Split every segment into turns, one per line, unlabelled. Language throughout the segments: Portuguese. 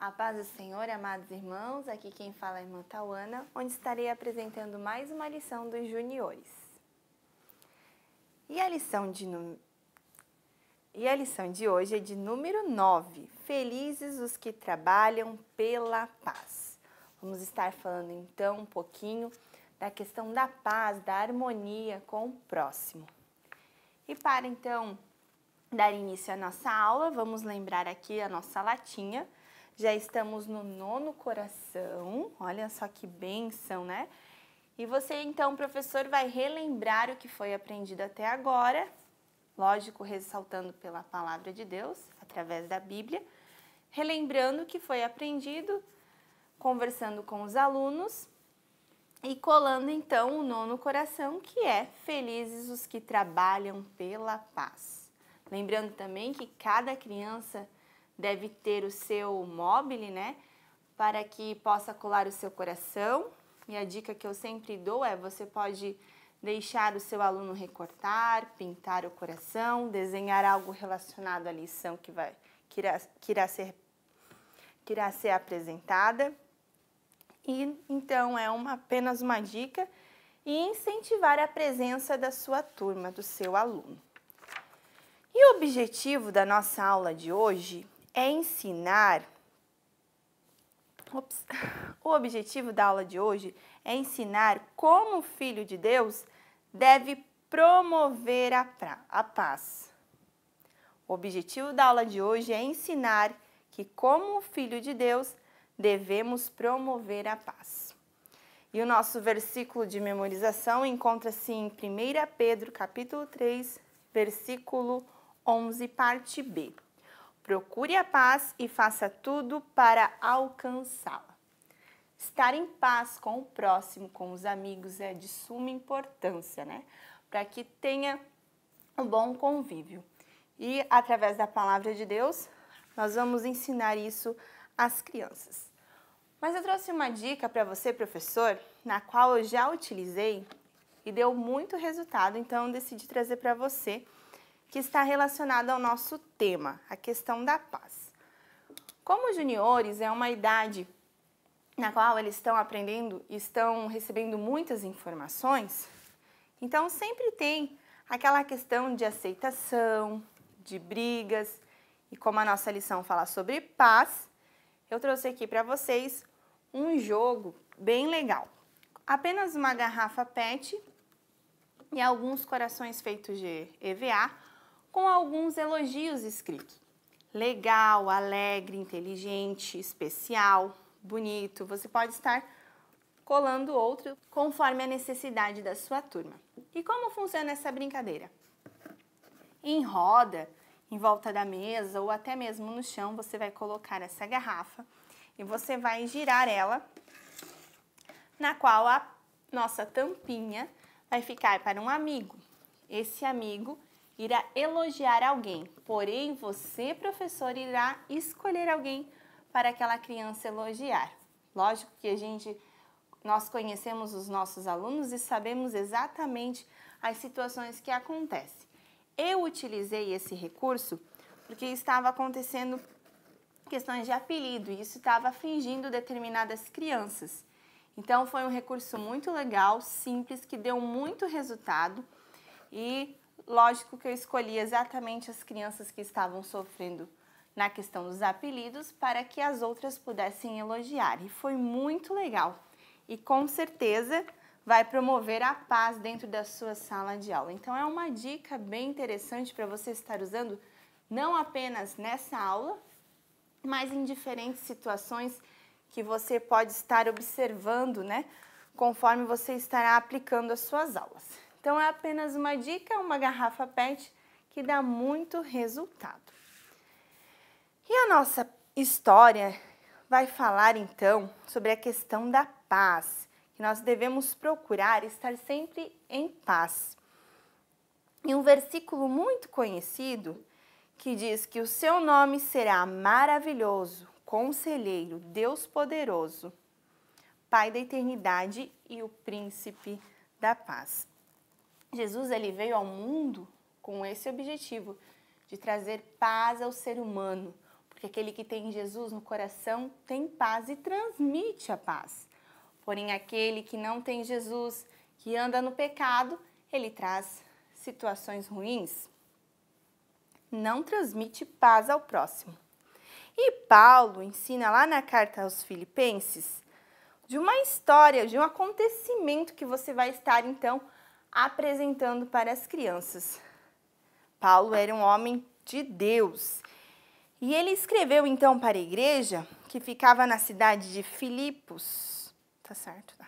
A paz do Senhor, amados irmãos, aqui quem fala é a irmã Tauana, onde estarei apresentando mais uma lição dos juniores. E a lição de hoje é de número 9, Felizes os que trabalham pela paz. Vamos estar falando então um pouquinho da questão da paz, da harmonia com o próximo. E para então dar início à nossa aula, vamos lembrar aqui a nossa latinha. Já estamos no 9º coração, olha só que bênção, né? E você então, professor, vai relembrar o que foi aprendido até agora, lógico, ressaltando pela palavra de Deus, através da Bíblia, relembrando o que foi aprendido, conversando com os alunos e colando então o 9º coração, que é Felizes os que trabalham pela paz. Lembrando também que cada criança deve ter o seu mobile, né, para que possa colar o seu coração. E a dica que eu sempre dou é: você pode deixar o seu aluno recortar, pintar o coração, desenhar algo relacionado à lição que irá ser apresentada. E então é apenas uma dica e incentivar a presença da sua turma, do seu aluno. E o objetivo da nossa aula de hoje é ensinar. O objetivo da aula de hoje é ensinar como o Filho de Deus deve promover a paz. O objetivo da aula de hoje é ensinar que, como o Filho de Deus, devemos promover a paz. E o nosso versículo de memorização encontra-se em 1 Pedro, capítulo 3, versículo 11, parte B. Procure a paz e faça tudo para alcançá-la. Estar em paz com o próximo, com os amigos, é de suma importância, né? Para que tenha um bom convívio. E, através da palavra de Deus, nós vamos ensinar isso às crianças. Mas eu trouxe uma dica para você, professor, na qual eu já utilizei e deu muito resultado, então eu decidi trazer para você, que está relacionado ao nosso tema, a questão da paz. Como os juniores é uma idade na qual eles estão aprendendo e estão recebendo muitas informações, então sempre tem aquela questão de aceitação, de brigas, e como a nossa lição fala sobre paz, eu trouxe aqui para vocês um jogo bem legal. Apenas uma garrafa PET e alguns corações feitos de EVA, com alguns elogios escritos. Legal, alegre, inteligente, especial, bonito. Você pode estar colando outro conforme a necessidade da sua turma. E como funciona essa brincadeira? Em roda, em volta da mesa ou até mesmo no chão, você vai colocar essa garrafa e você vai girar ela, na qual a nossa tampinha vai ficar para um amigo. Esse amigo irá elogiar alguém, porém você, professor, irá escolher alguém para aquela criança elogiar. Lógico que nós conhecemos os nossos alunos e sabemos exatamente as situações que acontecem. Eu utilizei esse recurso porque estava acontecendo questões de apelido e isso estava afligindo determinadas crianças. Então foi um recurso muito legal, simples, que deu muito resultado e lógico que eu escolhi exatamente as crianças que estavam sofrendo na questão dos apelidos para que as outras pudessem elogiar. E foi muito legal. E com certeza vai promover a paz dentro da sua sala de aula. Então é uma dica bem interessante para você estar usando não apenas nessa aula, mas em diferentes situações que você pode estar observando, né? Conforme você estará aplicando as suas aulas. Então, é apenas uma dica, uma garrafa PET que dá muito resultado. E a nossa história vai falar, então, sobre a questão da paz, que nós devemos procurar estar sempre em paz. E um versículo muito conhecido que diz que o seu nome será maravilhoso, conselheiro, Deus poderoso, Pai da eternidade e o príncipe da paz. Jesus, ele veio ao mundo com esse objetivo, de trazer paz ao ser humano, Porque aquele que tem Jesus no coração tem paz e transmite a paz. Porém, aquele que não tem Jesus, que anda no pecado, ele traz situações ruins, não transmite paz ao próximo. E Paulo ensina lá na carta aos Filipenses de uma história, de um acontecimento que você vai estar então apresentando para as crianças. Paulo era um homem de Deus e ele escreveu então para a igreja que ficava na cidade de Filipos. Tá certo, tá?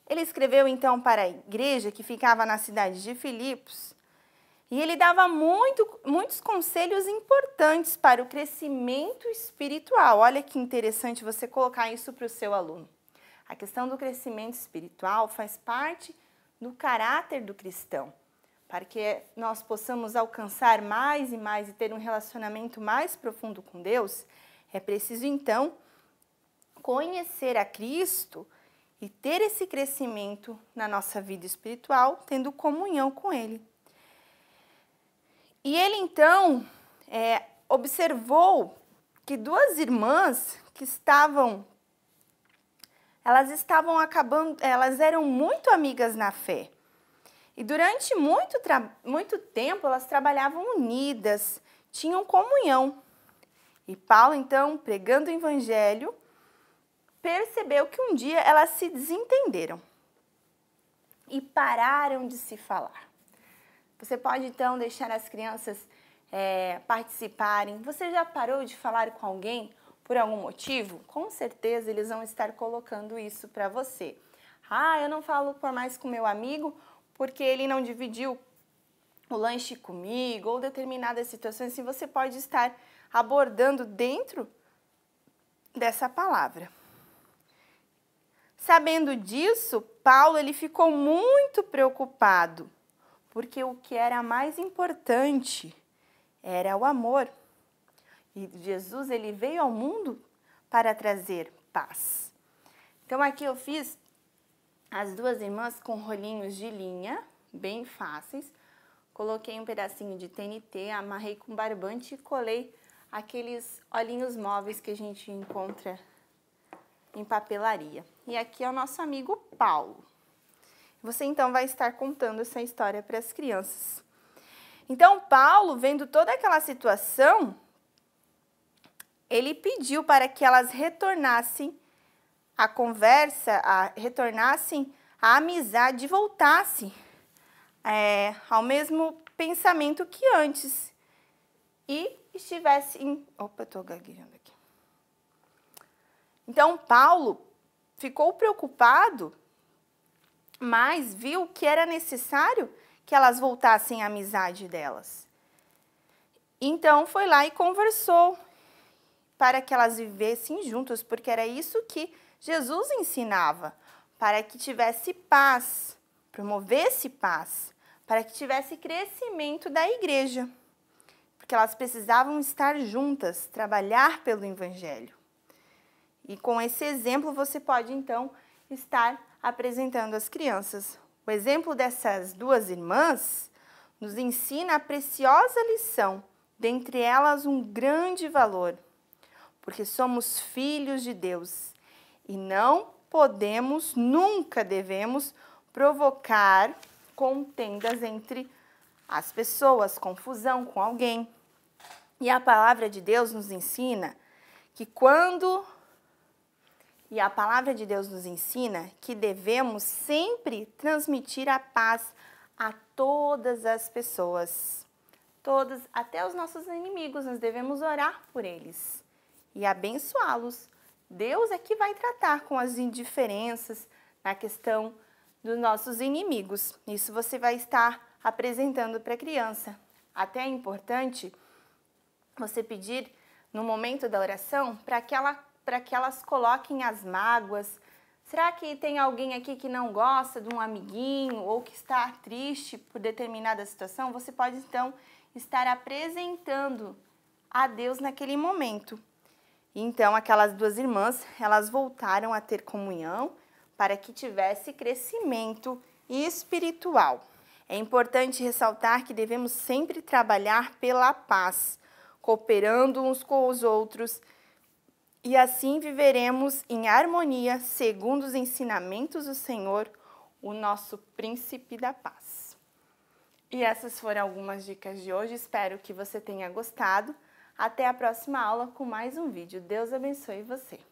Ele escreveu então para a igreja que ficava na cidade de Filipos e ele dava muitos conselhos importantes para o crescimento espiritual. Olha que interessante você colocar isso para o seu aluno. A questão do crescimento espiritual faz parte do caráter do cristão. Para que nós possamos alcançar mais e mais e ter um relacionamento mais profundo com Deus, é preciso então conhecer a Cristo e ter esse crescimento na nossa vida espiritual, tendo comunhão com Ele. E ele então observou que duas irmãs que elas eram muito amigas na fé. E durante muito tempo elas trabalhavam unidas, tinham comunhão. E Paulo então, pregando o evangelho, percebeu que um dia elas se desentenderam e pararam de se falar. Você pode então deixar as crianças participarem. Você já parou de falar com alguém por algum motivo? Com certeza eles vão estar colocando isso para você. Ah, eu não falo mais com meu amigo porque ele não dividiu o lanche comigo ou determinadas situações. Assim, você pode estar abordando dentro dessa palavra. Sabendo disso, Paulo ele ficou muito preocupado, porque o que era mais importante era o amor. E Jesus ele veio ao mundo para trazer paz. Então aqui eu fiz as duas irmãs com rolinhos de linha, bem fáceis. Coloquei um pedacinho de TNT, amarrei com barbante e colei aqueles olhinhos móveis que a gente encontra em papelaria. E aqui é o nosso amigo Paulo. Você então vai estar contando essa história para as crianças. Então Paulo, vendo toda aquela situação, ele pediu para que elas retornassem a conversa, retornassem a amizade, voltassem ao mesmo pensamento que antes e estivessem... Opa, eu estou gaguejando aqui. Então, Paulo ficou preocupado, mas viu que era necessário que elas voltassem à amizade delas. Então, foi lá e conversou para que elas vivessem juntas, porque era isso que Jesus ensinava, para que tivesse paz, promovesse paz, para que tivesse crescimento da igreja, porque elas precisavam estar juntas, trabalhar pelo evangelho. E com esse exemplo você pode então estar apresentando às crianças. O exemplo dessas duas irmãs nos ensina a preciosa lição, dentre elas um grande valor, porque somos filhos de Deus e não podemos, nunca devemos provocar contendas entre as pessoas, confusão com alguém. E a palavra de Deus nos ensina que devemos sempre transmitir a paz a todas as pessoas. Todos, até os nossos inimigos, nós devemos orar por eles e abençoá-los. Deus é que vai tratar com as indiferenças na questão dos nossos inimigos. Isso você vai estar apresentando para a criança. Até é importante você pedir no momento da oração para que elas coloquem as mágoas. Será que tem alguém aqui que não gosta de um amiguinho ou que está triste por determinada situação? Você pode então estar apresentando a Deus naquele momento. Então, aquelas duas irmãs, elas voltaram a ter comunhão para que tivesse crescimento espiritual. É importante ressaltar que devemos sempre trabalhar pela paz, cooperando uns com os outros, e assim viveremos em harmonia, segundo os ensinamentos do Senhor, o nosso príncipe da paz. E essas foram algumas dicas de hoje, espero que você tenha gostado. Até a próxima aula com mais um vídeo. Deus abençoe você!